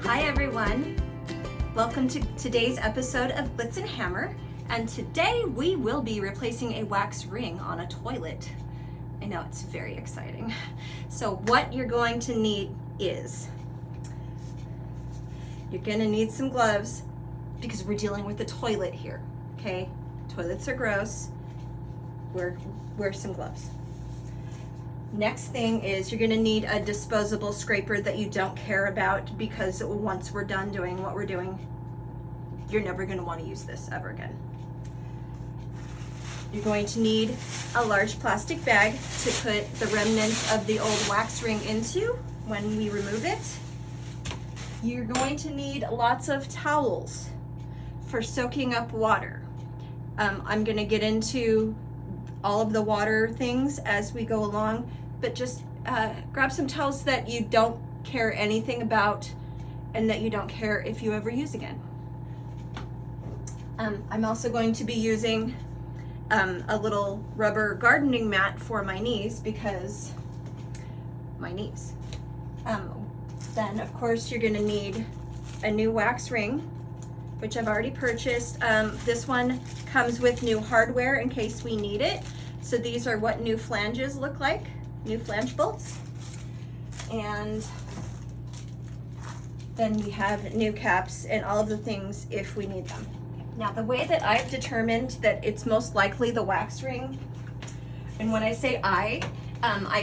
Hi everyone, welcome to today's episode of Blitz and Hammer, and today we will be replacing a wax ring on a toilet. I know, it's very exciting. So what you're going to need is, you're going to need some gloves because we're dealing with the toilet here, okay? Toilets are gross. Wear some gloves. Next thing is you're going to need a disposable scraper that you don't care about, because once we're done doing what we're doing, you're never going to want to use this ever again. You're going to need a large plastic bag to put the remnants of the old wax ring into when we remove it. You're going to need lots of towels for soaking up water. I'm going to get into all of the water things as we go along, but just grab some towels that you don't care anything about and that you don't care if you ever use again. I'm also going to be using a little rubber gardening mat for my knees, because my knees. Then of course you're going to need a new wax ring, which I've already purchased. This one comes with new hardware in case we need it. So these are what new flanges look like, new flange bolts. And then we have new caps and all of the things if we need them. Now, the way that I've determined that it's most likely the wax ring, and when I say I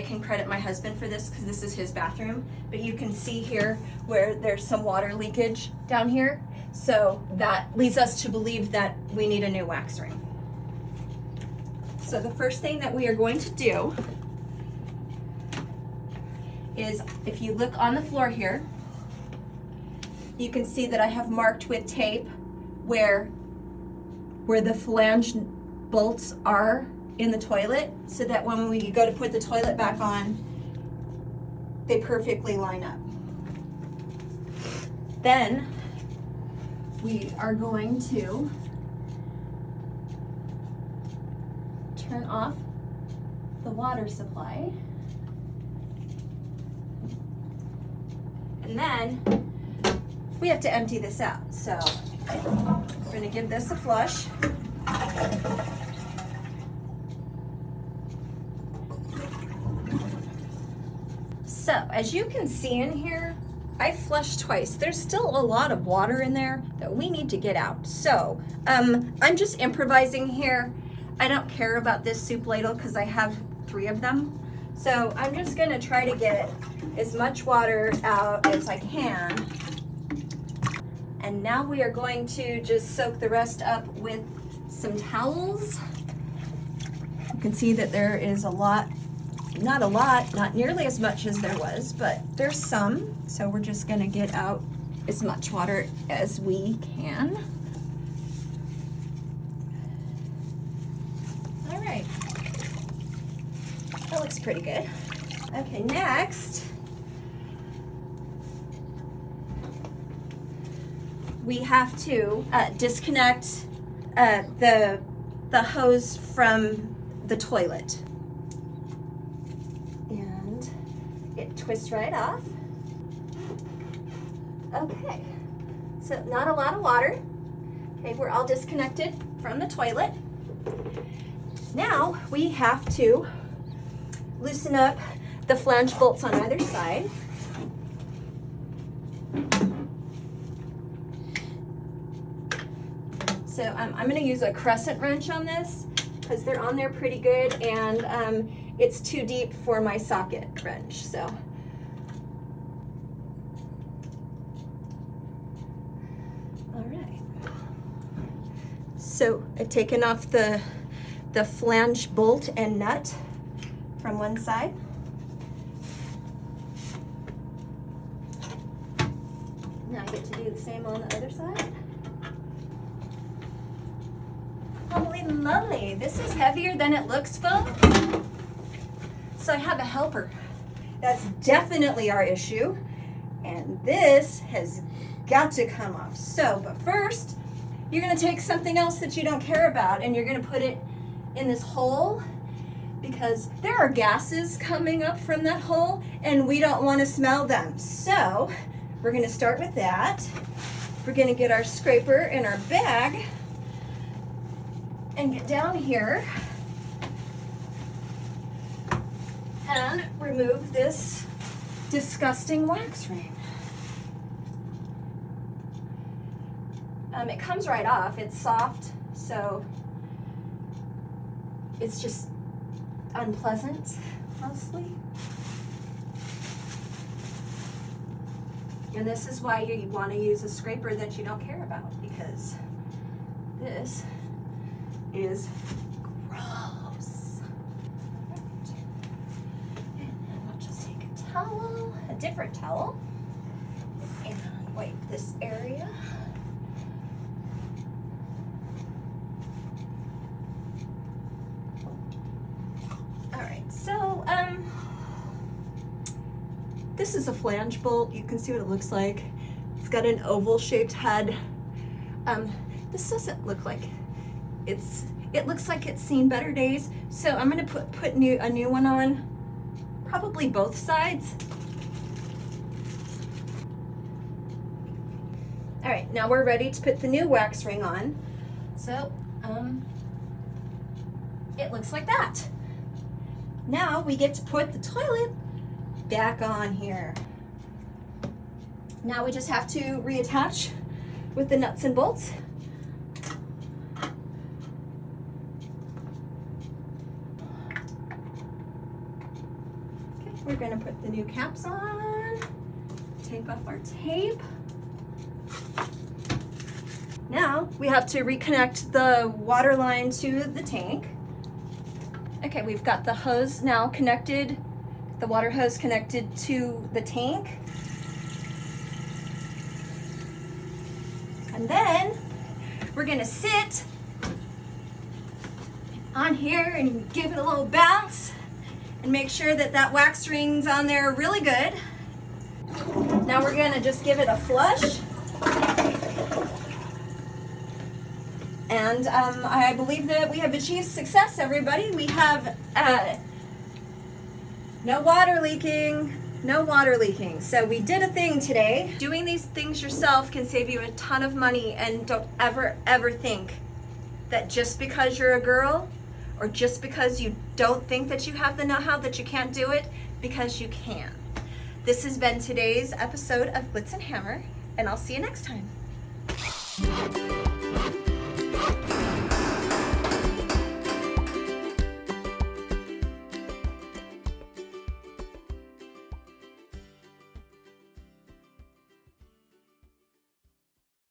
can credit my husband for this because this is his bathroom, but you can see here where there's some water leakage down here. So that leads us to believe that we need a new wax ring. So the first thing that we are going to do is, if you look on the floor here, you can see that I have marked with tape where the flange bolts are in the toilet, so that when we go to put the toilet back on, they perfectly line up. Then we are going to turn off the water supply, and then we have to empty this out. So we're going to give this a flush. So as you can see in here, I flushed twice. There's still a lot of water in there that we need to get out. So I'm just improvising here. I don't care about this soup ladle because I have 3 of them. So I'm just gonna try to get as much water out as I can. And now we are going to just soak the rest up with some towels. You can see that there is a lot, not nearly as much as there was, but there's some. So we're just gonna get out as much water as we can. All right, that looks pretty good. Okay, next, we have to disconnect the hose from the toilet. And it twists right off. Okay, so not a lot of water. Okay, we're all disconnected from the toilet. Now we have to loosen up the flange bolts on either side. So I'm going to use a crescent wrench on this because they're on there pretty good, and it's too deep for my socket wrench. So all right. So I've taken off the flange bolt and nut from one side. Now I get to do the same on the other side. Holy moly, this is heavier than it looks, folks. So I have a helper. That's definitely our issue. And this has got to come off. So, but first, you're gonna take something else that you don't care about and you're gonna put it in this hole because there are gases coming up from that hole and we don't want to smell them. So we're going to start with that. We're going to get our scraper in our bag and get down here and remove this disgusting wax ring. It comes right off. It's soft, so it's just unpleasant, mostly. And this is why you want to use a scraper that you don't care about, because this is gross. And then we'll just take a towel, a different towel, and wipe this area. So, this is a flange bolt. You can see what it looks like. It's got an oval shaped head. This doesn't look like it looks like it's seen better days. So I'm gonna put a new one on, probably both sides. All right, now we're ready to put the new wax ring on. So, it looks like that. Now we get to put the toilet back on here. Now we just have to reattach with the nuts and bolts. Okay, we're gonna put the new caps on, take off our tape. Now we have to reconnect the water line to the tank. Okay, we've got the hose now connected, the water hose connected to the tank. And then we're gonna sit on here and give it a little bounce and make sure that that wax ring's on there really good. Now we're gonna just give it a flush. And I believe that we have achieved success, everybody. We have no water leaking, no water leaking. So we did a thing today. Doing these things yourself can save you a ton of money, and don't ever, ever think that just because you're a girl or just because you don't think that you have the know-how that you can't do it, because you can. This has been today's episode of Blitz and Hammer, and I'll see you next time.